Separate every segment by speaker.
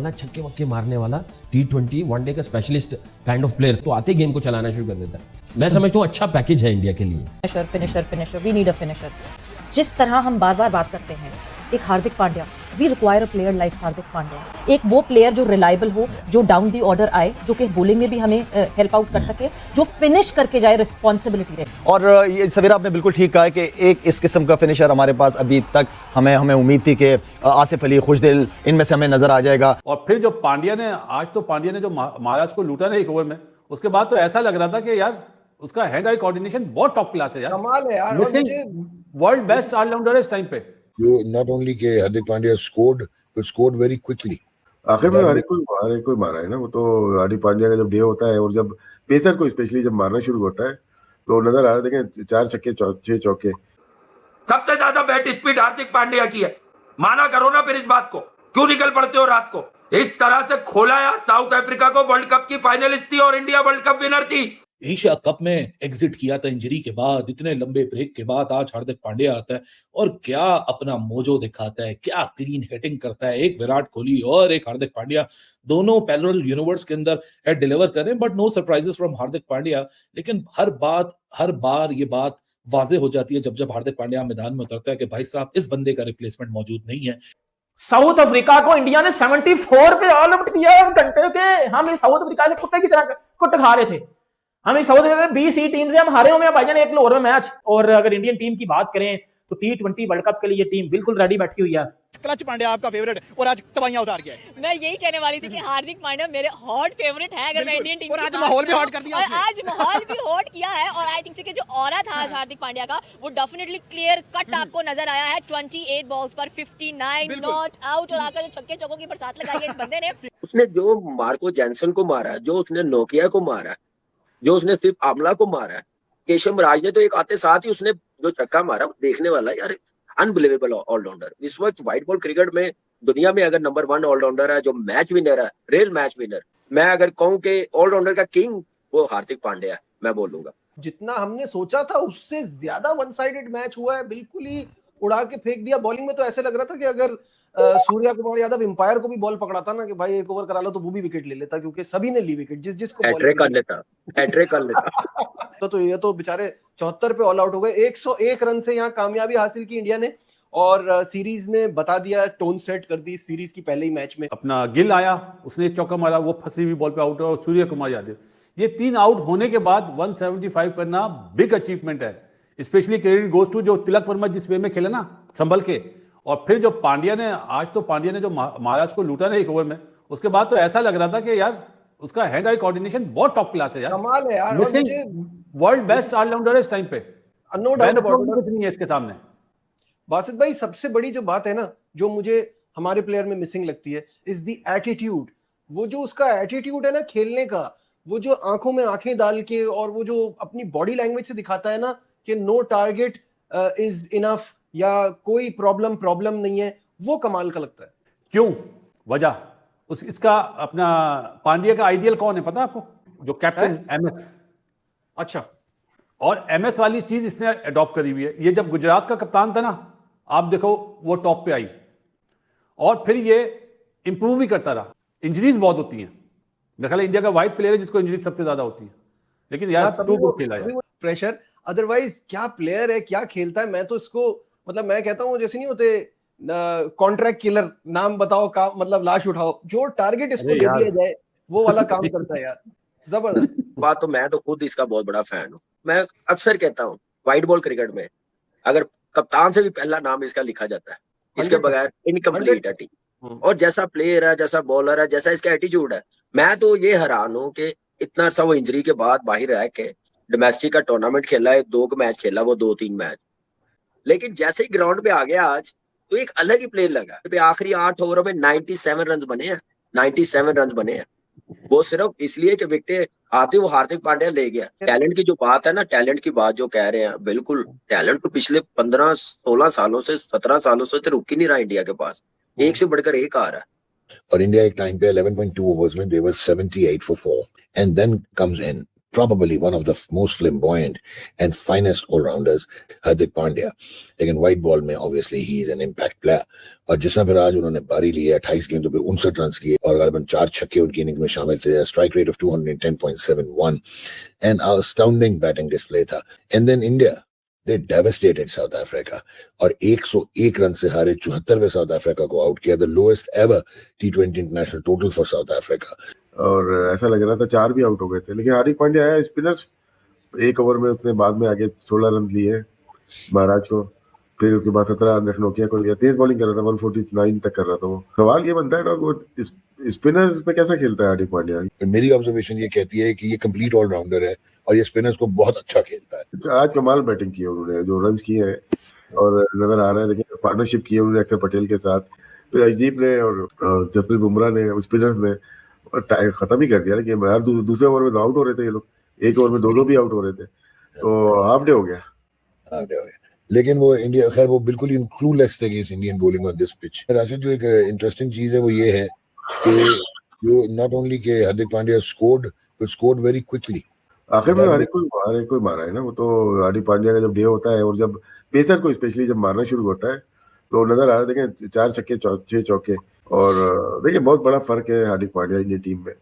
Speaker 1: ना छक्के वक्के मारने वाला T20 वनडे का स्पेशलिस्ट काइंड ऑफ प्लेयर तो आते गेम को चलाना शुरू कर देता है। मैं समझता हूँ अच्छा पैकेज है इंडिया के लिए।
Speaker 2: Finisher we need a finisher. जिस तरह हम बार बार बात करते हैं एक Hardik Pandya, we require a player like Hardik Pandya, एक वो प्लेयर जो रिलायबल हो, जो डाउन दी ऑर्डर आए, जो कि बॉलिंग में भी हमें हेल्प आउट कर सके, जो फिनिश करके जाए रिस्पॉन्सिबिलिटी से।
Speaker 3: और ये सवेरा आपने बिल्कुल ठीक कहा है कि एक इस किस्म का फिनिशर हमारे पास अभी तक हमें उम्मीद थी कि आसिफ अली, खुशदिल, इनमें से हमें नजर आ जाएगा।
Speaker 4: और फिर जो पांड्या ने जो महाराज को लूटा ना एक ओवर में, उसके बाद तो ऐसा लग रहा था कि यार उसका हैंड आई कोऑर्डिनेशन बहुत टॉप क्लास है यार,
Speaker 5: कमाल है यार।
Speaker 4: वर्ल्ड बेस्ट ऑलराउंडर है इस टाइम पे।
Speaker 6: You not only के Hardik Pandya scored very quickly।
Speaker 7: आखिर में हर कोई मारा है ना, वो तो हार्दिक पांड्या का जब डे होता है और जब पेसर को स्पेशली जब मारना शुरू होता है तो नजर आ रहा है, देखें 4 छक्के 6 चौके।
Speaker 8: सबसे ज्यादा बैट स्पीड हार्दिक पांड्या की है, माना करो ना फिर इस बात को, क्यों निकल पड़ते हो रात को? इस तरह से खोला यार साउथ अफ्रीका को, वर्ल्ड कप की फाइनलिस्ट थी और इंडिया वर्ल्ड कप विनर थी।
Speaker 9: एशिया कप में एग्जिट किया था इंजरी के बाद, इतने लंबे ब्रेक के बाद आज हार्दिक पांड्या आता है और क्या अपना मोजो दिखाता है, क्या क्लीन हिटिंग करता है। एक विराट कोहली और एक हार्दिक पांड्या दोनों पैरेलल यूनिवर्स के अंदर हेड डिलीवर कर रहे हैं, but no surprises from Hardik Pandya. लेकिन हर बार ये बात वाजे हो जाती है जब हार्दिक पांड्या मैदान में उतरता है कि भाई साहब इस बंदे का रिप्लेसमेंट मौजूद नहीं है।
Speaker 10: साउथ अफ्रीका को इंडिया ने 74 पे ऑल आउट किया घंटे के। हम इस साउथ अफ्रीका से कुत्ते की तरह कुट खा रहे थे। हम इस South Africa B C team से हम हारे हुए हैं भाईजान एक लाहौर में मैच। और अगर इंडियन टीम की बात करें तो T20 वर्ल्ड कप के लिए टीम बिल्कुल रेडी बैठी हुई है।
Speaker 11: क्लच पांड्या आपका फेवरेट और आज तबाहियां उतार गया है।
Speaker 12: मैं यही कहने वाली थी कि हार्दिक पांड्या मेरे हॉट फेवरेट है अगर मैं इंडियन टीम
Speaker 11: और आज माहौल भी हॉट कर दिया
Speaker 12: और आज माहौल भी हॉट किया है। और आई थिंक कि जो ऑरा था आज हार्दिक पांड्या का वो डेफिनेटली क्लियर कट आपको नजर आया है। 28 बॉल्स पर 59 नॉट आउट और आकर जो छक्के चौकों की बरसात लगाई है इस बंदे ने।
Speaker 13: उसने जो मार्को जैनसन को मारा, जो उसने नोकिया को मारा, जो उसने सिर्फ आमला को मारा, केशव राज ने तो एक आते साथ ही उसने जो छक्का मारा देखने वाला यार, अनबिलीवेबल ऑलराउंडर। इस वक्त व्हाइट बॉल क्रिकेट में दुनिया में अगर नंबर 1 ऑलराउंडर है, जो मैच विनर है, रियल मैच विनर, मैं अगर कहूं कि ऑलराउंडर का किंग वो हार्दिक पांड्या है, मैं बोलूंगा।
Speaker 5: जितना हमने सोचा था उससे ज्यादा वन साइडेड मैच हुआ है, बिल्कुल ही उड़ा के फेंक दिया। बॉलिंग में तो ऐसे लग रहा था कि अगर सूर्या कुमार यादव एम्पायर को भी बॉल पकड़ाता ना कि भाई एक ओवर करा लो तो वो भी विकेट ले लेता, क्योंकि सभी ने ली विकेट जिसको
Speaker 13: हैट्रिक कर लेता।
Speaker 5: तो ये तो बेचारे 74 पे ऑल आउट हो गए। 101 रन से यहाँ कामयाबी हासिल की इंडिया ने और सीरीज में बता दिया, टोन सेट कर दी सीरीज की पहले ही मैच में।
Speaker 4: अपना गिल आया, उसने एक चौका मारा, वो फंसी हुई बॉल पे आउट हुआ, और सूर्य कुमार यादव, ये 3 आउट होने के बाद 175 करना बिग अचीवमेंट है। स्पेशली क्रेडिट गोज टू जो तिलक वर्मा जिस वे में खेला ना संभल के, और फिर जो पांड्या ने जो महाराज को लूटा ना एक ओवर में, उसके बाद तो ऐसा लग रहा था कि यार उसका हैंड आई कोऑर्डिनेशन बहुत टॉप क्लास है यार,
Speaker 5: कमाल है यार।
Speaker 4: वर्ल्ड बेस्ट ऑलराउंडर है इस टाइम पे,
Speaker 5: नो डाउट
Speaker 4: कुछ नहीं है इसके सामने।
Speaker 5: बासित भाई सबसे बड़ी जो बात है ना, जो मुझे हमारे प्लेयर में मिसिंग लगती है, इज द एटीट्यूड। वो जो उसका एटीट्यूड है ना खेलने का, वो जो आंखों में आंखें डाल के और वो जो अपनी बॉडी लैंग्वेज से दिखाता है ना कि नो टारगेट इज इनफ या कोई प्रॉब्लम नहीं है, वो कमाल का लगता है।
Speaker 4: क्यों? वजह इसका अपना पांड्या का आइडियल कौन है पता आपको? जो कैप्टन MS।
Speaker 5: अच्छा,
Speaker 4: और MS वाली चीज इसने अडॉप्ट करी हुई है। ये जब गुजरात का कप्तान था ना, आप देखो वो टॉप पे आई और फिर ये इंप्रूव भी करता रहा। इंजरीज बहुत होती हैं, मेरा ख्याल इंडिया का वाइड प्लेयर है जिसको इंजरीज सबसे ज्यादा होती है, लेकिन यार टू गुड खेला यार।
Speaker 5: प्रेशर, अदरवाइज क्या प्लेयर है, क्या खेलता है। मैं तो इसको मतलब मैं कहता हूँ जैसे नहीं होते कॉन्ट्रैक्ट किलर, नाम बताओ काम मतलब लाश उठाओ, जो टारगेट इसको दे दिया जाए वो वाला काम करता है यार, जबरदस्त
Speaker 13: बात। तो मैं तो खुद इसका बहुत बड़ा फैन हूँ। मैं अक्सर कहता हूँ व्हाइट बॉल क्रिकेट में अगर कप्तान से भी पहला नाम इसका लिखा जाता है, इसके बगैर इनकम्प्लीट है टीम। और जैसा प्लेयर है, जैसा बॉलर है, जैसा इसका एटीट्यूड है, मैं तो ये हैरान हूँ कि इतना सा वो इंजरी के बाद बाहर रह के डोमेस्टिक का टूर्नामेंट खेला है, 2 मैच खेला, वो 2-3 मैच, लेकिन जैसे ही ग्राउंड पे आ गया आज तो एक अलग ही प्लेयर लगा। आखिरी 8 ओवरों में 97 रन बने हैं, 97 रन बने हैं। वो सिर्फ इसलिए कि विकेट आते वो हार्दिक पांड्या ले गया। टैलेंट की जो बात है ना, टैलेंट की बात जो कह रहे हैं, बिल्कुल टैलेंट तो पिछले 15-16 सालों से 17 सालों से तो रुक ही नहीं रहा इंडिया के पास, एक से बढ़कर एक आ रहा है।
Speaker 6: और इंडिया एक टाइम पे 11.2 ओवर्स में they were 78 for 4 and then comes in probably one of the most flamboyant and finest all-rounders, Hardik Pandya. लेकिन white ball में obviously he is an impact player. और जिस तरह फिर आज उन्होंने बारी ली है 28 गेंदों पे 59 रन किए और गालिबन 4 छक्के उनकी इनिंग्स में शामिल थे, strike rate of 210.71 and astounding batting display था. And then India, they devastated South Africa और 101 रन से हारे 74वें साउथ अफ्रीका को आउट किया, the lowest ever T20 international total for South Africa.
Speaker 7: और ऐसा लग रहा था 4 भी आउट हो गए थे, लेकिन हार्दिक पांड्या आया, स्पिनर्स एक ओवर में उसने बाद में आगे 16 रन लिए महाराज को, फिर उसके बाद 17 रन नोकिया को लिया, तेज बॉलिंग कर रहा था, 149 तक कर रहा था वो. सवाल ये बनता है ना वो स्पिनर्स पे कैसा खेलता है हार्दिक पांड्या.
Speaker 6: मेरी ऑब्जर्वेशन ये कहती है कि ये कंप्लीट ऑलराउंडर है और ये स्पिनर्स को बहुत अच्छा खेलता है.
Speaker 7: आज कमाल बैटिंग की उन्होंने, जो रन किए हैं और नजर आ रहा है. देखिए पार्टनरशिप की है उन्होंने अक्षर पटेल के साथ, फिर अर्शदीप ने और जसप्रीत बुमराह ने, स्पिनर्स ने खत्म ही कर दिया कि यार दूसरे ओवर में आउट हो रहे थे ये लोग, एक ओवर में दो भी आउट हो रहे थे, तो हाफ डे हो गया.
Speaker 6: लेकिन वो इंडिया, खैर वो बिल्कुल ही क्लूलेस थे against Indian bowling on this pitch. Rashid, जो एक इंटरेस्टिंग चीज है वो ये है कि जो नॉट ओनली के Hardik Pandya scored very quickly.
Speaker 7: आखिर में हर एक कोई मारा है ना, वो तो हार्दिक पांड्या का जब डे होता है और जब पेसर को स्पेशली जब मारना शुरू होता है तो नजर आ रहा है. देखें 4 छक्के 6 चौके, और देखिए बहुत बड़ा फर्क है हार्दिक पांड्या इंडियन टीम में.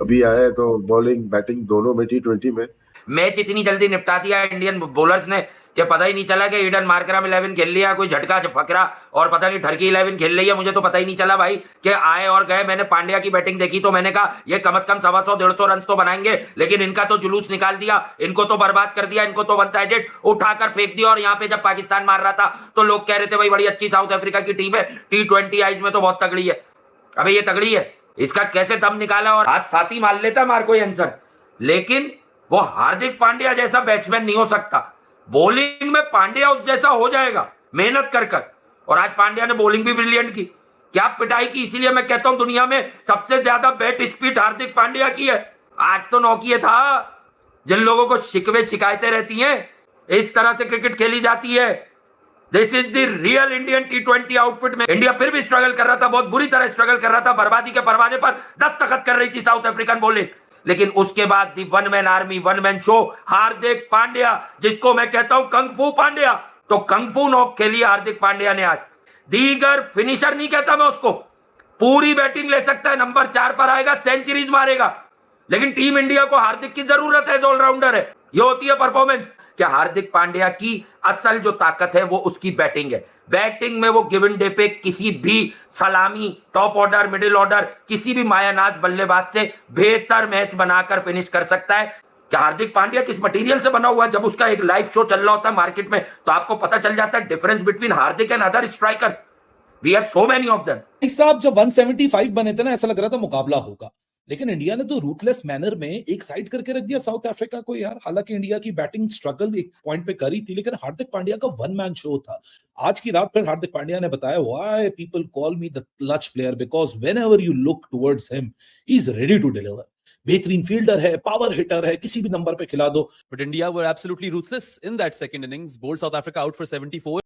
Speaker 7: अभी आया है तो बॉलिंग बैटिंग दोनों में T20 में
Speaker 8: मैच इतनी जल्दी निपटा दिया इंडियन बॉलर्स ने कि पता ही नहीं चला कि ईडन मार्करम 11 खेल लिया, कोई झटका फकरा और पता नहीं ढरकी 11 खेल रही है. मुझे तो पता ही नहीं चला भाई कि आए और गए. मैंने पांड्या की बैटिंग देखी तो मैंने कहा ये कम से कम 125-150 रन तो बनाएंगे, लेकिन इनका तो जुलूस निकाल दिया, इनको तो बर्बाद कर दिया, इनको तो वन साइडेड उठाकर फेंक दिया. और यहाँ पे जब पाकिस्तान मार रहा था तो लोग कह रहे थे भाई बड़ी अच्छी साउथ अफ्रीका की टीम है, T20 आइज में तो बहुत तगड़ी है. अबे ये तगड़ी है, इसका कैसे दम निकाला और हाथ साथी मार लेता मार्को एंसन. लेकिन वो हार्दिक पांड्या जैसा बैट्समैन नहीं हो सकता. बॉलिंग में पांड्या उस जैसा हो जाएगा मेहनत कर कर. और आज पांड्या ने बॉलिंग भी ब्रिलियंट की, क्या पिटाई की. इसीलिए मैं कहता हूं दुनिया में सबसे ज्यादा बैट स्पीड हार्दिक पांड्या की है. आज तो नौकिया था. जिन लोगों को शिकवे शिकायतें रहती हैं, इस तरह से क्रिकेट खेली जाती है. This is the real Indian T20 outfit में इंडिया फिर भी स्ट्रगल कर रहा था, बहुत बुरी तरह स्ट्रगल कर रहा था. बर्बादी के परवाने पर दस्तखत कर रही थी साउथ अफ्रीकन बॉलिंग. लेकिन उसके बाद the one man army, one man show, Hardik Pandya, जिसको मैं कहता हूं कंगफू पांड्या, तो कंगफू नॉक खेली हार्दिक पांड्या ने आज. दीगर फिनिशर नहीं कहता मैं उसको, पूरी बैटिंग ले सकता है, नंबर 4 पर आएगा, सेंचुरीज मारेगा. लेकिन टीम इंडिया को हार्दिक की जरूरत है, ऑलराउंडर है. ये होती है परफॉर्मेंस. क्या हार्दिक पांड्या की असल जो ताकत है वो उसकी बैटिंग है. बैटिंग में वो गिवन डे पे किसी भी सलामी, टॉप ऑर्डर, मिडिल ऑर्डर, किसी भी मायानाज बल्लेबाज से बेहतर मैच बनाकर फिनिश कर सकता है. क्या हार्दिक पांड्या किस मटेरियल से बना हुआ है? जब उसका एक लाइव शो चल रहा होता है मार्केट में तो आपको पता चल जाता है difference between Hardik and other strikers. We have so many of them.
Speaker 9: साहब जब 175 बने थे ना, ऐसा लग रहा था मुकाबला होगा, लेकिन इंडिया ने तो रूथलेस मैनर में एक साइड करके रख दिया साउथ अफ्रीका को यार. हालांकि इंडिया की बैटिंग स्ट्रगल एक पॉइंट पे करी थी, लेकिन हार्दिक पांड्या का वन मैन शो था. आज की रात फिर हार्दिक पांड्या ने बताया why people call me the clutch player, because whenever you look towards him he is ready to deliver. बेहतरीन फील्डर है, पावर हिटर है, किसी भी नंबर पे खिला दो.
Speaker 14: But India were absolutely ruthless in that second innings, bowled South Africa out for 74.